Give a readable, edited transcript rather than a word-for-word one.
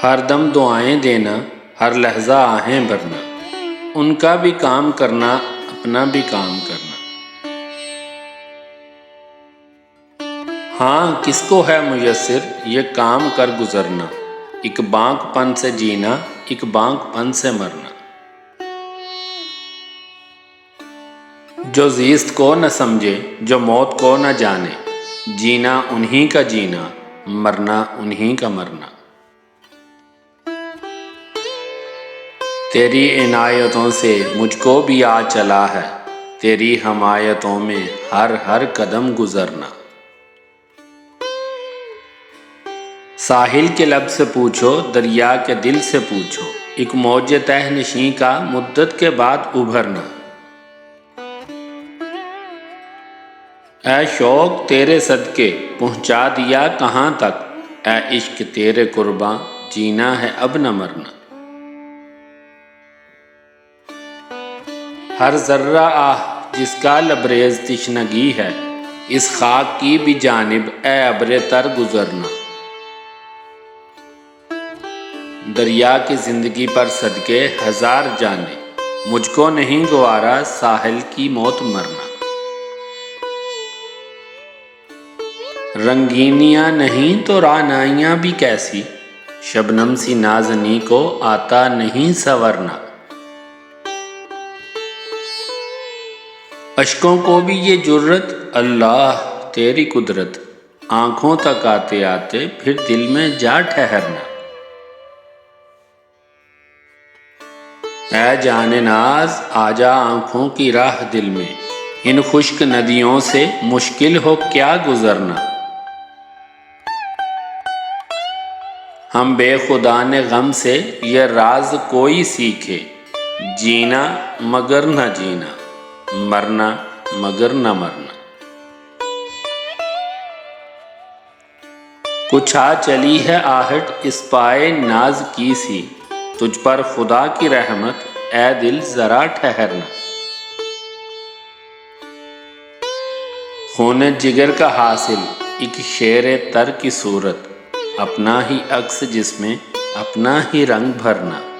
ہر دم دعائیں دینا، ہر لحظہ آہیں بھرنا، ان کا بھی کام کرنا، اپنا بھی کام کرنا۔ ہاں کس کو ہے میسر یہ کام کر گزرنا، ایک بانک پن سے جینا، ایک بانک پن سے مرنا۔ جو زیست کو نہ سمجھے، جو موت کو نہ جانے، جینا انہی کا جینا، مرنا انہی کا مرنا۔ تیری عنایتوں سے مجھ کو بھی آ چلا ہے، تیری حمایتوں میں ہر ہر قدم گزرنا۔ ساحل کے لب سے پوچھو، دریا کے دل سے پوچھو، ایک موج تہ نشین کا مدت کے بعد ابھرنا۔ اے شوق تیرے صدقے پہنچا دیا کہاں تک، اے عشق تیرے قرباں جینا ہے اب نہ مرنا۔ ہر ذرہ آہ جس کا لبریز تشنگی ہے، اس خاک کی بھی جانب اے ابر تر گزرنا۔ دریا کی زندگی پر صدقے ہزار جانیں، مجھ کو نہیں گوارا ساحل کی موت مرنا۔ رنگینیاں نہیں تو رعنائیاں بھی کیسی، شبنم سی نازنیں کو آتا نہیں سنورنا۔ اشکوں کو بھی یہ جرت، اللہ تیری قدرت، آنکھوں تک آتے آتے پھر دل میں جا ٹھہرنا۔ اے جان ناز آجا آنکھوں کی راہ دل میں، ان خشک ندیوں سے مشکل ہو کیا گزرنا۔ ہم بے خدا نے غم سے یہ راز کوئی سیکھے، جینا مگر نہ جینا، مرنا مگر نہ مرنا۔ کچھ آ چلی ہے آہٹ اس پائے ناز کی سی، تجھ پر خدا کی رحمت اے دل ذرا ٹھہرنا۔ خون جگر کا حاصل ایک شیر تر کی صورت، اپنا ہی عکس جس میں اپنا ہی رنگ بھرنا۔